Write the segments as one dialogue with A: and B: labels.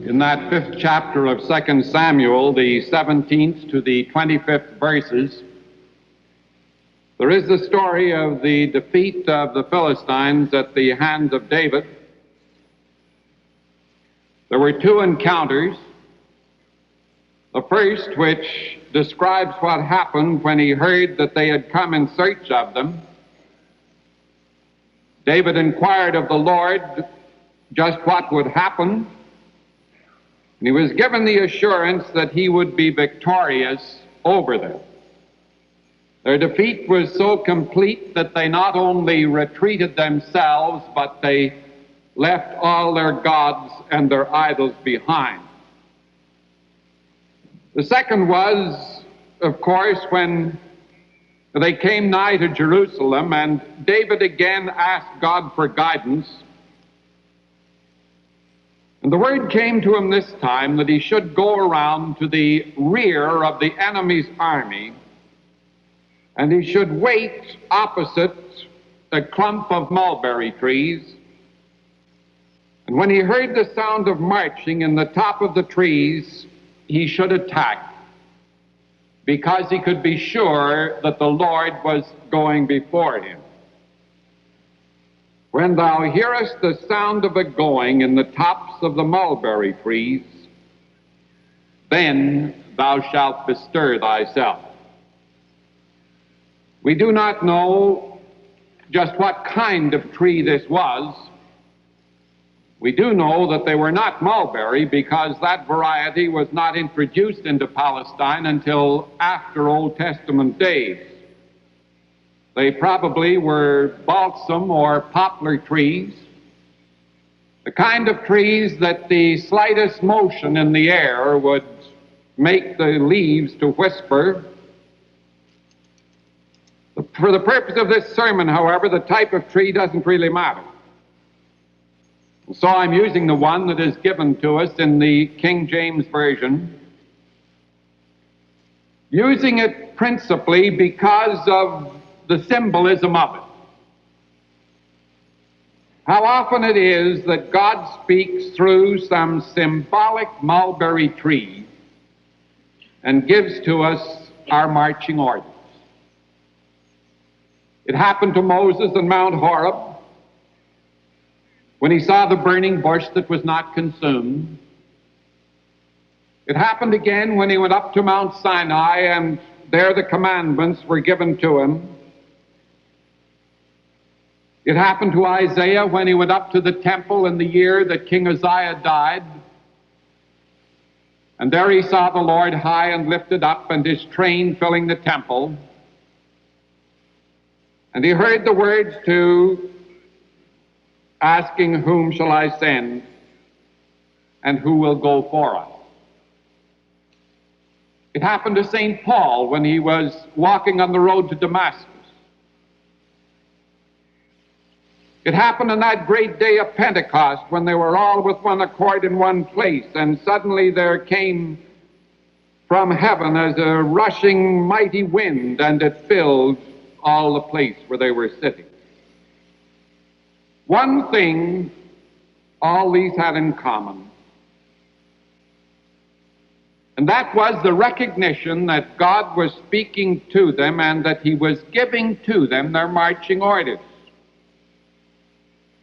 A: In that 5th chapter of 2 Samuel, the 17th to the 25th verses, there is the story of the defeat of the Philistines at the hands of David. There were two encounters. The first, which describes what happened when he heard that they had come in search of them. David inquired of the Lord just what would happen, and he was given the assurance that he would be victorious over them. Their defeat was so complete that they not only retreated themselves, but they left all their gods and their idols behind. The second was, of course, when they came nigh to Jerusalem, and David again asked God for guidance. And the word came to him this time that he should go around to the rear of the enemy's army, and he should wait opposite a clump of mulberry trees. And when he heard the sound of marching in the top of the trees, he should attack, because he could be sure that the Lord was going before him. When thou hearest the sound of a going in the tops of the mulberry trees, then thou shalt bestir thyself. We do not know just what kind of tree this was. We do know that they were not mulberry, because that variety was not introduced into Palestine until after Old Testament days. They probably were balsam or poplar trees, the kind of trees that the slightest motion in the air would make the leaves to whisper. For the purpose of this sermon, however, the type of tree doesn't really matter. So I'm using the one that is given to us in the King James Version, using it principally because of the symbolism of it. How often it is that God speaks through some symbolic mulberry tree and gives to us our marching orders. It happened to Moses on Mount Horeb, when he saw the burning bush that was not consumed. It happened again when he went up to Mount Sinai, and there the commandments were given to him. It happened to Isaiah when he went up to the temple in the year that King Uzziah died. And there he saw the Lord high and lifted up, and his train filling the temple. And he heard the words to asking, whom shall I send, and who will go for us? It happened to St. Paul when he was walking on the road to Damascus. It happened on that great day of Pentecost when they were all with one accord in one place, and suddenly there came from heaven as a rushing mighty wind, and it filled all the place where they were sitting. One thing all these had in common, and that was the recognition that God was speaking to them and that he was giving to them their marching orders.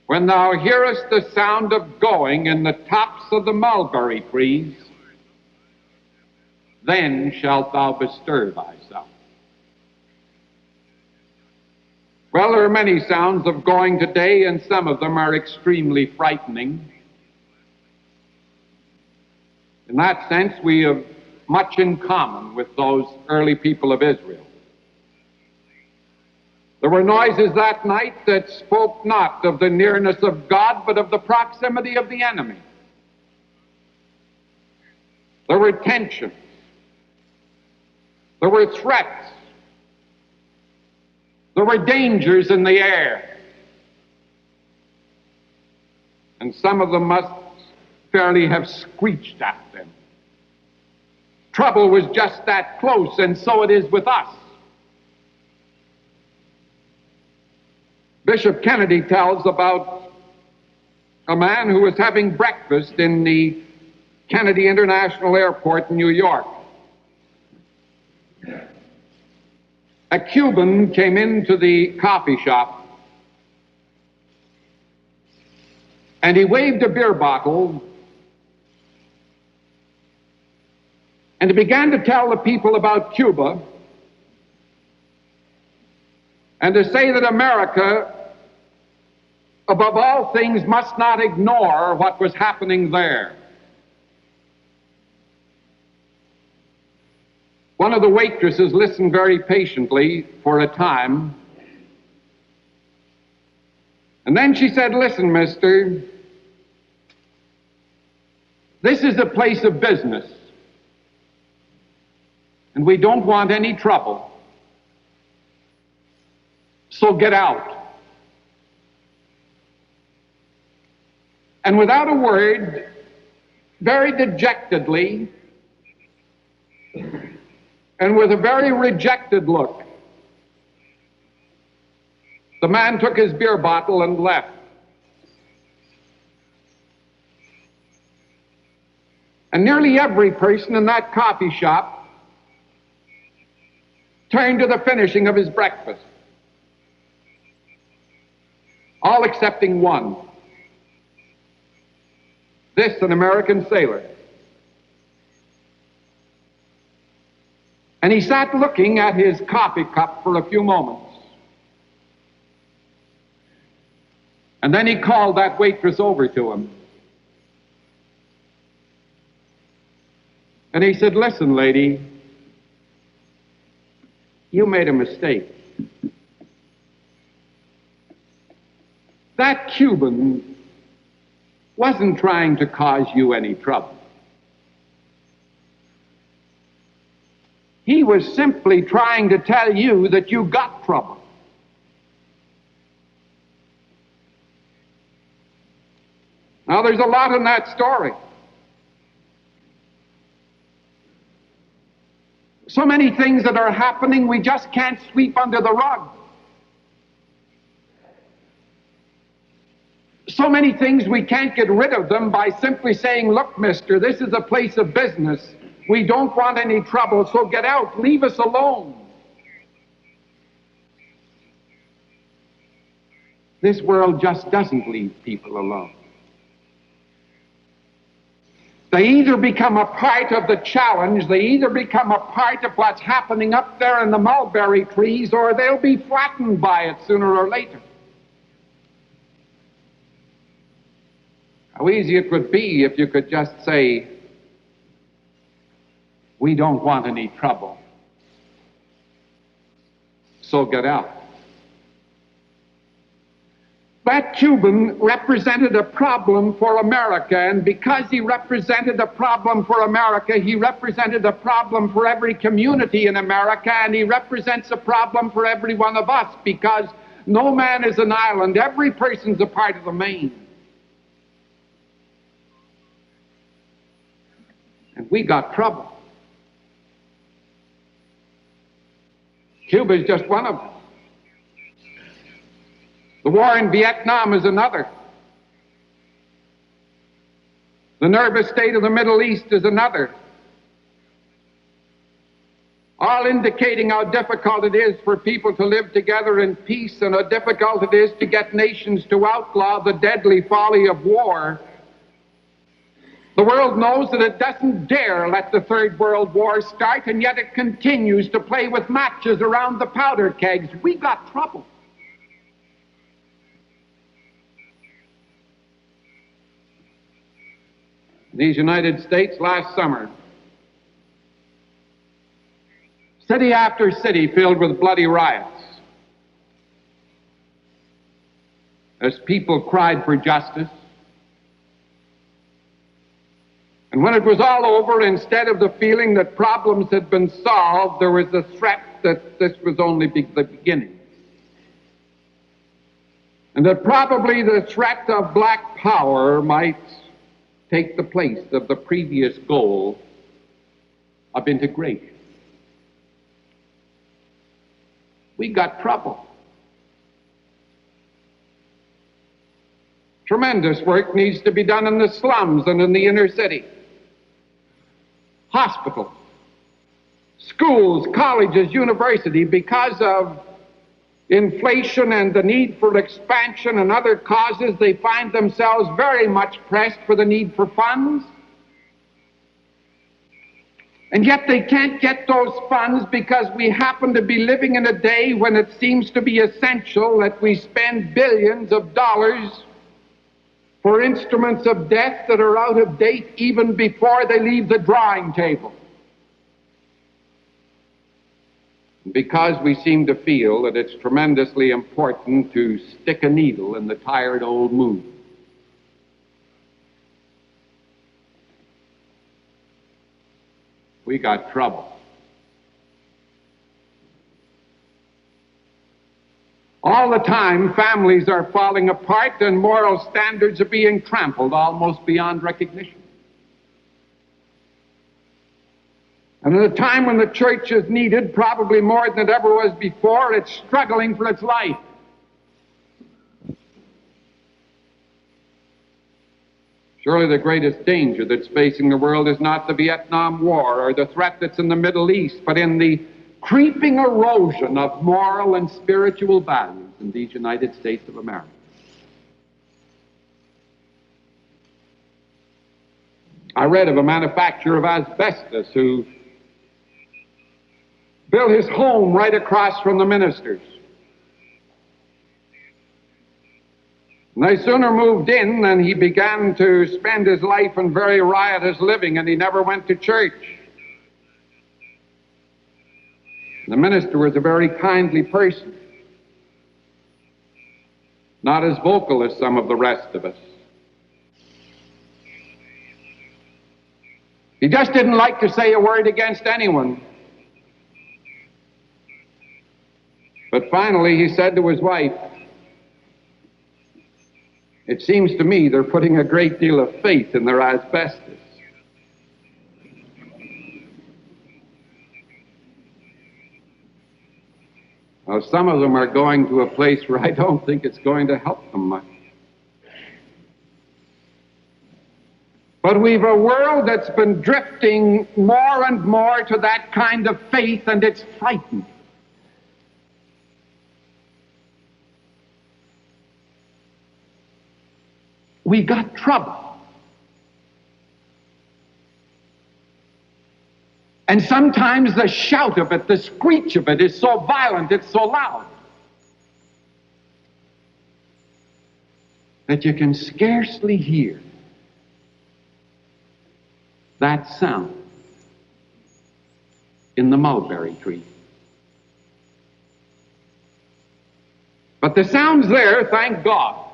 A: When thou hearest the sound of going in the tops of the mulberry trees, then shalt thou bestir thyself. Well, there are many sounds of going today, and some of them are extremely frightening. In that sense, we have much in common with those early people of Israel. There were noises that night that spoke not of the nearness of God, but of the proximity of the enemy. There were tensions. There were threats. There were dangers in the air. And some of them must fairly have screeched at them. Trouble was just that close, and so it is with us. Bishop Kennedy tells about a man who was having breakfast in the Kennedy International Airport in New York. A Cuban came into the coffee shop and he waved a beer bottle and he began to tell the people about Cuba and to say that America, above all things, must not ignore what was happening there. One of the waitresses listened very patiently for a time, and then she said, "Listen, mister, this is a place of business, and we don't want any trouble, so get out." And without a word, very dejectedly, and with a very rejected look, the man took his beer bottle and left. And nearly every person in that coffee shop turned to the finishing of his breakfast, all excepting one. This, an American sailor. And he sat looking at his coffee cup for a few moments. And then he called that waitress over to him. And he said, "Listen, lady, you made a mistake. That Cuban wasn't trying to cause you any trouble. He was simply trying to tell you that you got trouble. Now, there's a lot in that story. So many things that are happening we just can't sweep under the rug. So many things we can't get rid of them by simply saying, "Look, mister, this is a place of business. We don't want any trouble, so get out. Leave us alone." This world just doesn't leave people alone. They either become a part of the challenge, they either become a part of what's happening up there in the mulberry trees, or they'll be flattened by it sooner or later. How easy it would be if you could just say, "We don't want any trouble, so get out." That Cuban represented a problem for America, and because he represented a problem for America, he represented a problem for every community in America, and he represents a problem for every one of us, because no man is an island. Every person's a part of the main. And we got trouble. Cuba is just one of them. The war in Vietnam is another. The nervous state of the Middle East is another. All indicating how difficult it is for people to live together in peace, and how difficult it is to get nations to outlaw the deadly folly of war. The world knows that it doesn't dare let the Third World War start, and yet it continues to play with matches around the powder kegs. We got trouble. These United States last summer, city after city filled with bloody riots, as people cried for justice. And when it was all over, instead of the feeling that problems had been solved, there was the threat that this was only the beginning. And that probably the threat of black power might take the place of the previous goal of integration. We got trouble. Tremendous work needs to be done in the slums and in the inner city. hospitals, schools, colleges, universities, because of inflation and the need for expansion and other causes, they find themselves very much pressed for the need for funds. And yet they can't get those funds because we happen to be living in a day when it seems to be essential that we spend billions of dollars for instruments of death that are out of date even before they leave the drawing table. Because we seem to feel that it's tremendously important to stick a needle in the tired old moon. We got trouble. All the time, families are falling apart and moral standards are being trampled almost beyond recognition. And at a time when the church is needed, probably more than it ever was before, it's struggling for its life. Surely the greatest danger that's facing the world is not the Vietnam War or the threat that's in the Middle East, but in the creeping erosion of moral and spiritual values in these United States of America. I read of a manufacturer of asbestos who built his home right across from the minister's. No sooner moved in than he began to spend his life in very riotous living, and he never went to church. The minister was a very kindly person, not as vocal as some of the rest of us. He just didn't like to say a word against anyone. But finally he said to his wife, "It seems to me they're putting a great deal of faith in their asbestos." Well, some of them are going to a place where I don't think it's going to help them much. But we've a world that's been drifting more and more to that kind of faith, and it's frightened. We got trouble. And sometimes the shout of it, the screech of it is so violent, it's so loud, that you can scarcely hear that sound in the mulberry tree. But the sound's there, thank God.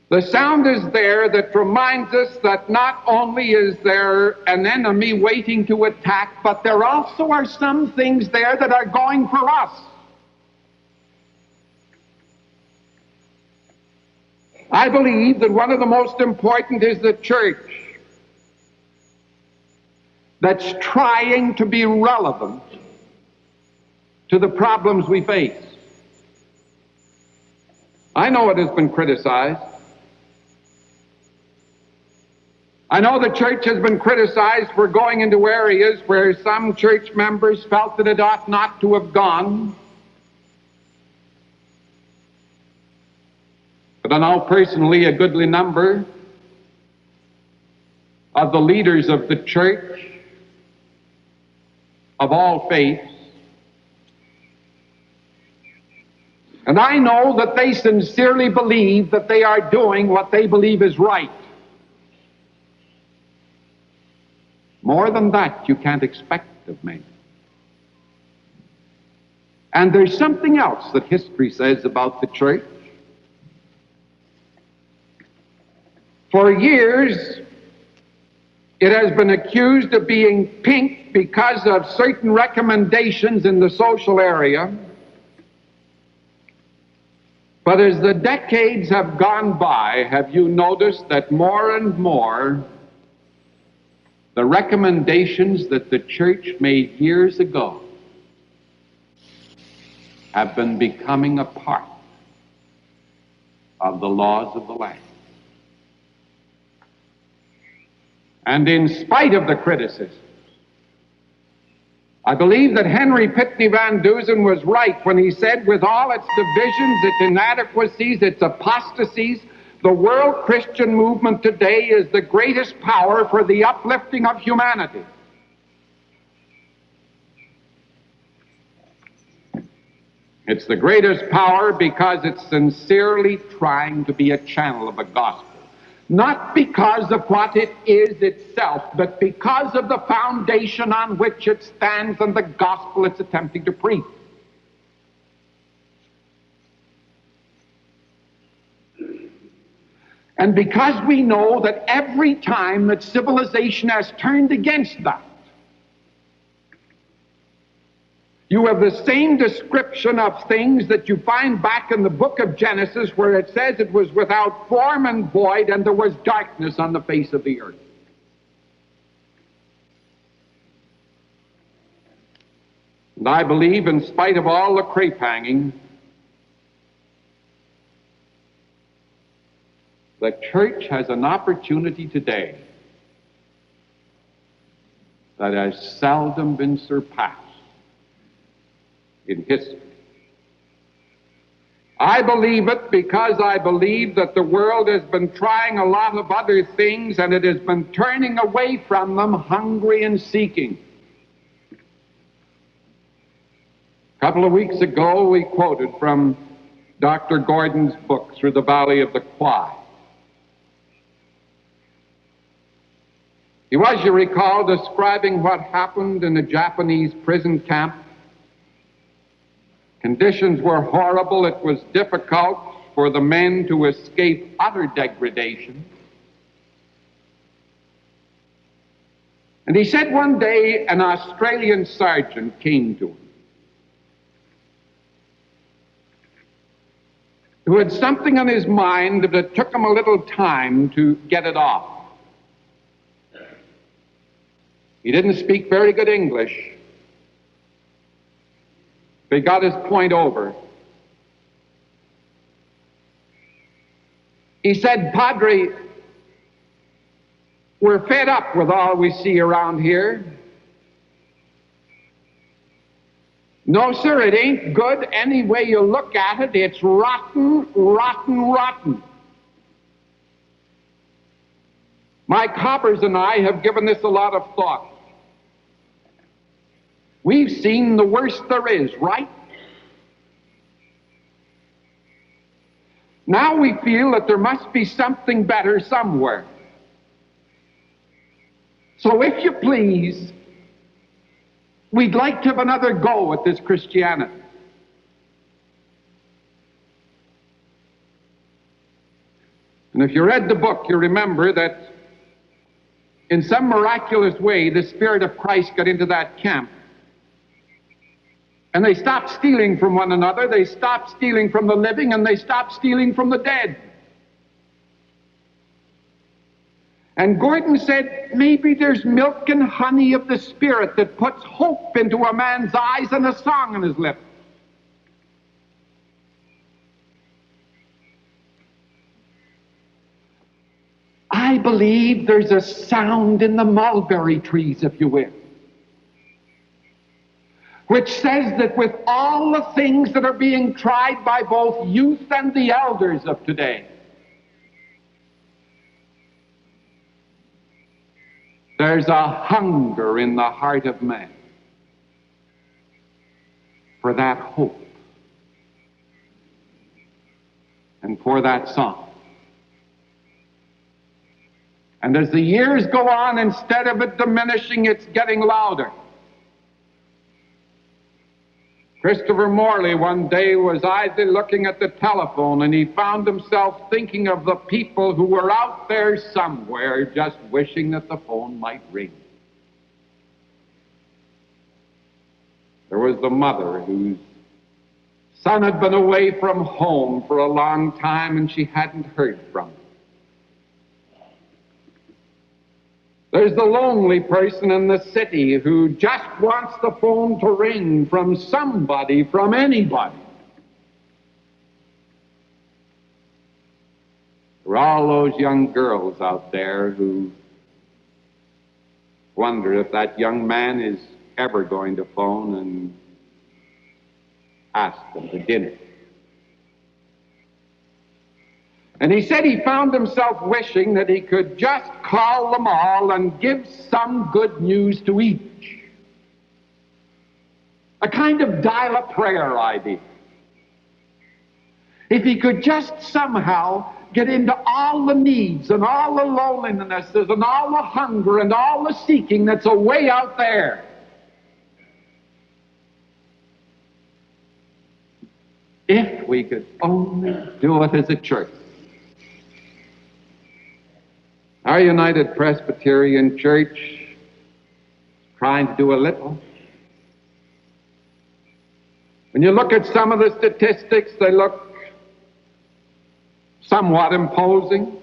A: The sound is there that reminds us that not only is there an enemy waiting to attack, but there also are some things there that are going for us. I believe that one of the most important is the church that's trying to be relevant to the problems we face. I know it has been criticized. I know the church has been criticized for going into areas where some church members felt that it ought not to have gone. But I know personally a goodly number of the leaders of the church of all faiths. And I know that they sincerely believe that they are doing what they believe is right. More than that, you can't expect of me. And there's something else that history says about the church. For years, it has been accused of being pink because of certain recommendations in the social area. But as the decades have gone by, have you noticed that more and more the recommendations that the church made years ago have been becoming a part of the laws of the land? And in spite of the criticism, I believe that Henry Pitney Van Dusen was right when he said, with all its divisions, its inadequacies, its apostasies, the world Christian movement today is the greatest power for the uplifting of humanity. It's the greatest power because it's sincerely trying to be a channel of the gospel. Not because of what it is itself, but because of the foundation on which it stands and the gospel it's attempting to preach. And because we know that every time that civilization has turned against that, you have the same description of things that you find back in the book of Genesis, where it says it was without form and void, and there was darkness on the face of the earth. And I believe, in spite of all the crepe hanging, the church has an opportunity today that has seldom been surpassed in history. I believe it because I believe that the world has been trying a lot of other things and it has been turning away from them, hungry and seeking. A couple of weeks ago, we quoted from Dr. Gordon's book, Through the Valley of the Kwai. He was, you recall, describing what happened in a Japanese prison camp. Conditions were horrible. It was difficult for the men to escape utter degradation. And he said one day an Australian sergeant came to him, who had something on his mind that it took him a little time to get it off. He didn't speak very good English, but he got his point over. He said, "Padre, we're fed up with all we see around here. No, sir, it ain't good any way you look at it. It's rotten, rotten, rotten. My coppers and I have given this a lot of thought. We've seen the worst there is, right? Now we feel that there must be something better somewhere. So if you please, we'd like to have another go at this Christianity." And if you read the book, you remember that in some miraculous way, the Spirit of Christ got into that camp. And they stopped stealing from one another, they stopped stealing from the living, and they stopped stealing from the dead. And Gordon said, maybe there's milk and honey of the Spirit that puts hope into a man's eyes and a song on his lips. I believe there's a sound in the mulberry trees, if you will, which says that with all the things that are being tried by both youth and the elders of today, there's a hunger in the heart of man for that hope and for that song. And as the years go on, instead of it diminishing, it's getting louder. Christopher Morley one day was idly looking at the telephone, and he found himself thinking of the people who were out there somewhere just wishing that the phone might ring. There was the mother whose son had been away from home for a long time and she hadn't heard from him. There's the lonely person in the city who just wants the phone to ring from somebody, from anybody. There are all those young girls out there who Wonder if that young man is ever going to phone and ask them to dinner. And he said he found himself wishing that he could just call them all and give some good news to each. A kind of dial-a-prayer idea. If he could just somehow get into all the needs and all the lonelinesses and all the hunger and all the seeking that's away out there. If we could only do it as a church. Our United Presbyterian Church is trying to do a little. When you look at some of the statistics, they look somewhat imposing.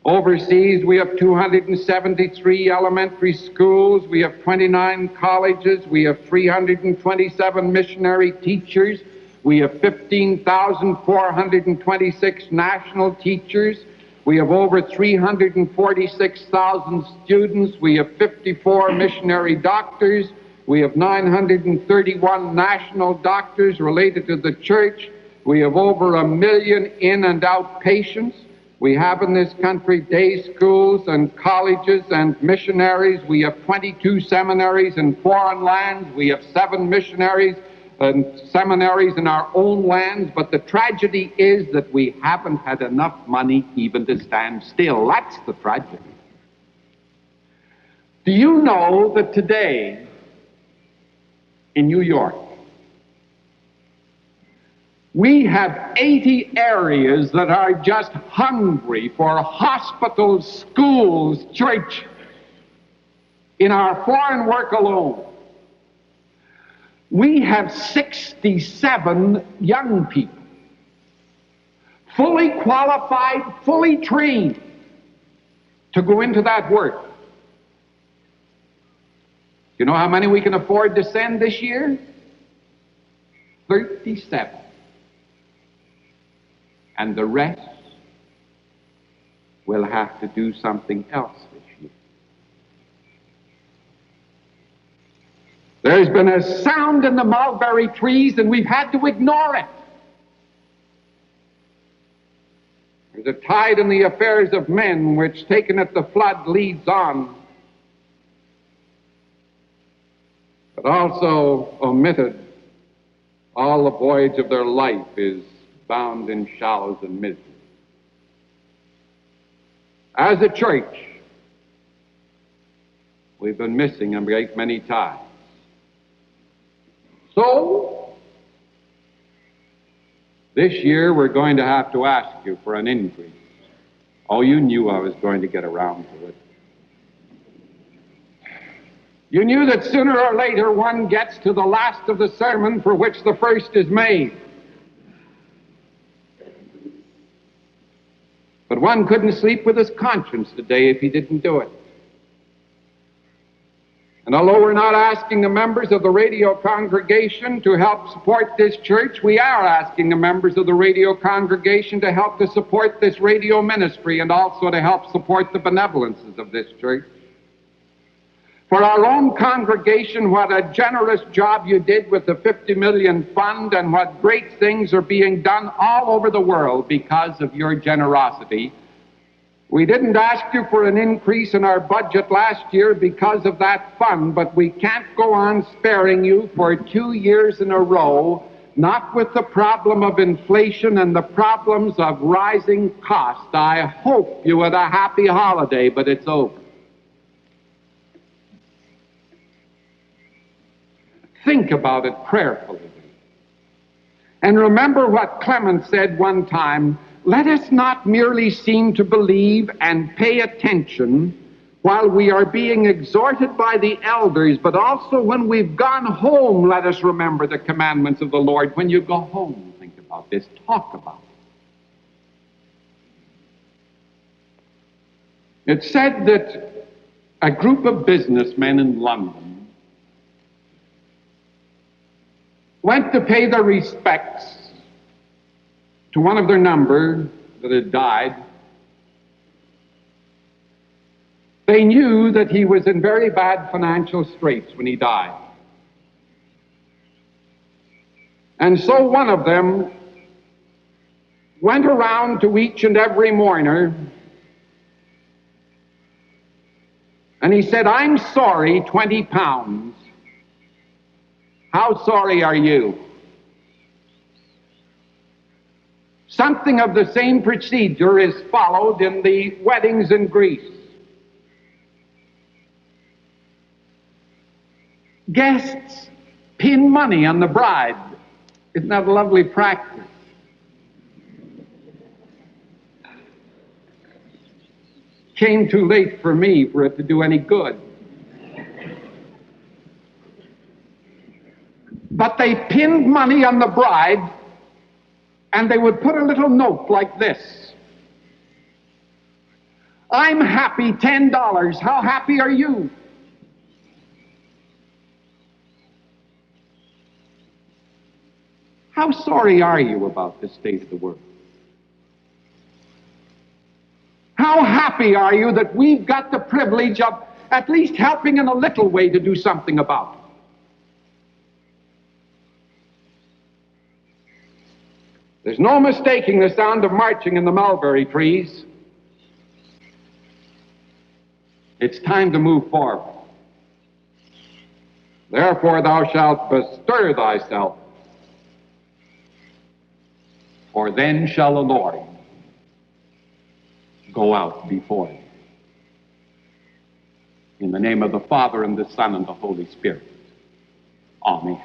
A: Overseas, we have 273 elementary schools, we have 29 colleges, we have 327 missionary teachers, we have 15,426 national teachers, we have over 346,000 students, we have 54 missionary doctors, we have 931 national doctors related to the church, we have over 1 million in and out patients. We have in this country day schools and colleges and missionaries. We have 22 seminaries in foreign lands. We have 7 missionaries and seminaries in our own lands. But the tragedy is that we haven't had enough money even to stand still. That's the tragedy. Do you know that today in New York, we have 80 areas that are just hungry for hospitals, schools, church in our foreign work alone. We have 67 young people, fully qualified, fully trained to go into that work. You know how many we can afford to send this year? 37. And the rest will have to do something else this year. There's been a sound in the mulberry trees, and we've had to ignore it. There's a tide in the affairs of men which, taken at the flood, leads on, but also omitted, all the voyage of their life is bound in shallows and misery. As a church, we've been missing a great many times. So, this year we're going to have to ask you for an increase. Oh, you knew I was going to get around to it. You knew that sooner or later one gets to the last of the sermon for which the first is made. But one couldn't sleep with his conscience today if he didn't do it. And although we're not asking the members of the radio congregation to help support this church, we are asking the members of the radio congregation to help to support this radio ministry and also to help support the benevolences of this church. For our own congregation, what a generous job you did with the 50 million fund, and what great things are being done all over the world because of your generosity. We didn't ask you for an increase in our budget last year because of that fund, but we can't go on sparing you for 2 years in a row, not with the problem of inflation and the problems of rising cost. I hope you had a happy holiday, but it's over. Think about it prayerfully. And remember what Clement said one time, let us not merely seem to believe and pay attention while we are being exhorted by the elders, but also when we've gone home, let us remember the commandments of the Lord. When you go home, think about this, talk about it. It's said that a group of businessmen in London went to pay their respects to one of their number that had died. They knew that he was in very bad financial straits when he died. And so one of them went around to each and every mourner, and he said, "I'm sorry, 20 pounds. How sorry are you?" Something of the same procedure is followed in the weddings in Greece. Guests pin money on the bride. Isn't that a lovely practice? Came too late for me for it to do any good. But they pinned money on the bride, and they would put a little note like this: "I'm happy, $10. How happy are you?" How sorry are you about the state of the world? How happy are you that we've got the privilege of at least helping in a little way to do something about it? There's no mistaking the sound of marching in the mulberry trees. It's time to move forward. Therefore thou shalt bestir thyself, for then shall the Lord go out before you. In the name of the Father, and the Son, and the Holy Spirit. Amen.